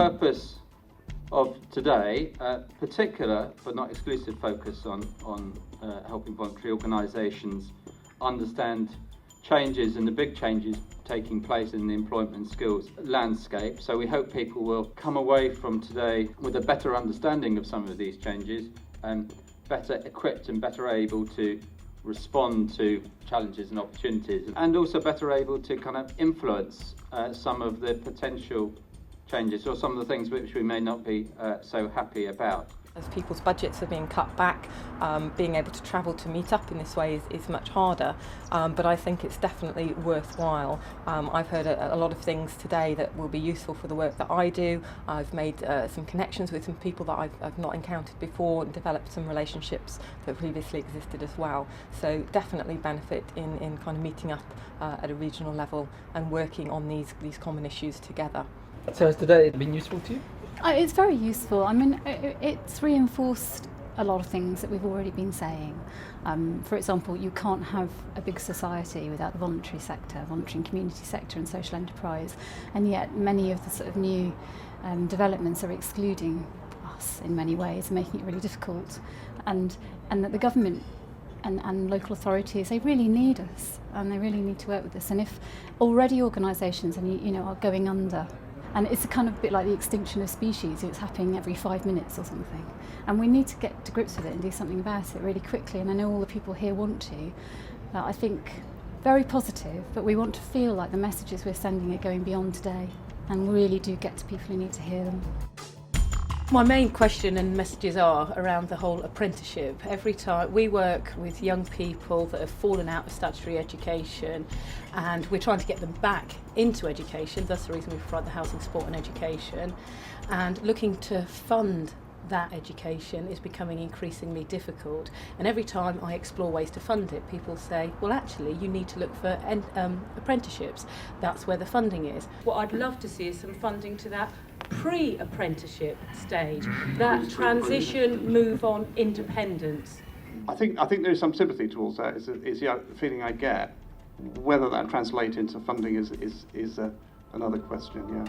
purpose of today, particular but not exclusive focus on helping voluntary organisations understand changes and the big changes taking place in the employment and skills landscape. So we hope people will come away from today with a better understanding of some of these changes and better equipped and better able to respond to challenges and opportunities, and also better able to kind of influence some of the potential changes or some of the things which we may not be so happy about. As people's budgets are being cut back, being able to travel to meet up in this way is much harder, but I think it's definitely worthwhile. I've heard a lot of things today that will be useful for the work that I do. I've made some connections with some people that I've not encountered before and developed some relationships that previously existed as well. So definitely benefit in kind of meeting up at a regional level and working on these common issues together. So has today been useful to you? It's very useful. I mean, it's reinforced a lot of things that we've already been saying. For example, you can't have a big society without the voluntary sector, voluntary and community sector and social enterprise, and yet many of the sort of new developments are excluding us in many ways and making it really difficult. And that the government and local authorities, they really need us and they really need to work with us. And if already organisations are going under, and it's a kind of bit like the extinction of species, it's happening every 5 minutes or something. And we need to get to grips with it and do something about it really quickly. And I know all the people here want to. I think very positive, but we want to feel like the messages we're sending are going beyond today and really do get to people who need to hear them. My main question and messages are around the whole apprenticeship. Every time we work with young people that have fallen out of statutory education, and we're trying to get them back into education. That's the reason we provide the housing support and education, and looking to fund that education is becoming increasingly difficult. And every time I explore ways to fund it, people say, well, actually you need to look for apprenticeships. That's where the funding is. What I'd love to see is some funding to that pre-apprenticeship stage, that transition, move on, independence. I think there's some sympathy towards that. It's the feeling I get. Whether that translates into funding is another question.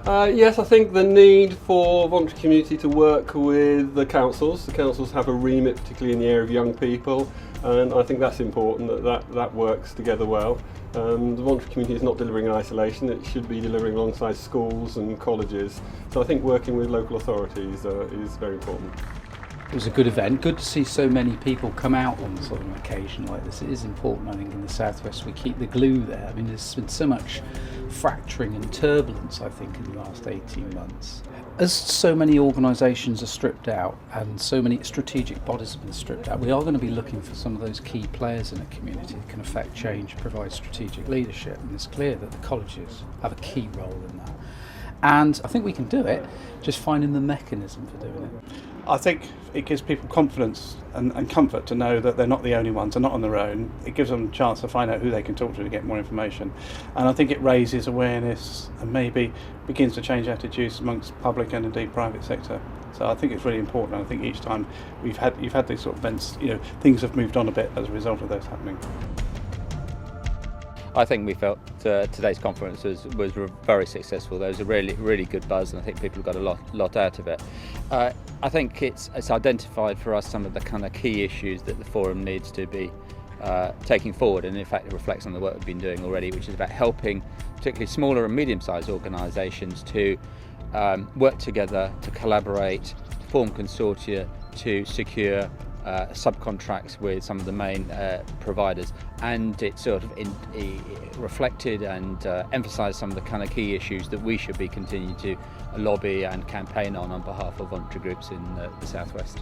Yes, I think the need for voluntary community to work with the councils. The councils have a remit, particularly in the area of young people, and I think that's important that works together well. The voluntary community is not delivering in isolation, it should be delivering alongside schools and colleges. So I think working with local authorities is very important. It was a good event. Good to see so many people come out on sort of an occasion like this. It is important, I think, in the Southwest we keep the glue there. I mean, there's been so much fracturing and turbulence, I think, in the last 18 months. As so many organisations are stripped out and so many strategic bodies have been stripped out, we are going to be looking for some of those key players in a community that can affect change, provide strategic leadership, and it's clear that the colleges have a key role in that. And I think we can do it, just finding the mechanism for doing it. I think it gives people confidence and comfort to know that they're not the only ones, they're not on their own. It gives them a chance to find out who they can talk to get more information. And I think it raises awareness and maybe begins to change attitudes amongst public and indeed private sector. So I think it's really important. I think each time you've had these sort of events, things have moved on a bit as a result of those happening. I think we felt today's conference was very successful. There was a really good buzz, and I think people got a lot out of it. I think it's identified for us some of the kind of key issues that the forum needs to be taking forward, and in fact it reflects on the work we've been doing already, which is about helping particularly smaller and medium-sized organisations to work together, to collaborate, to form consortia, to secure subcontracts with some of the main providers, and it sort of reflected and emphasised some of the kind of key issues that we should be continuing to lobby and campaign on behalf of voluntary groups in the Southwest.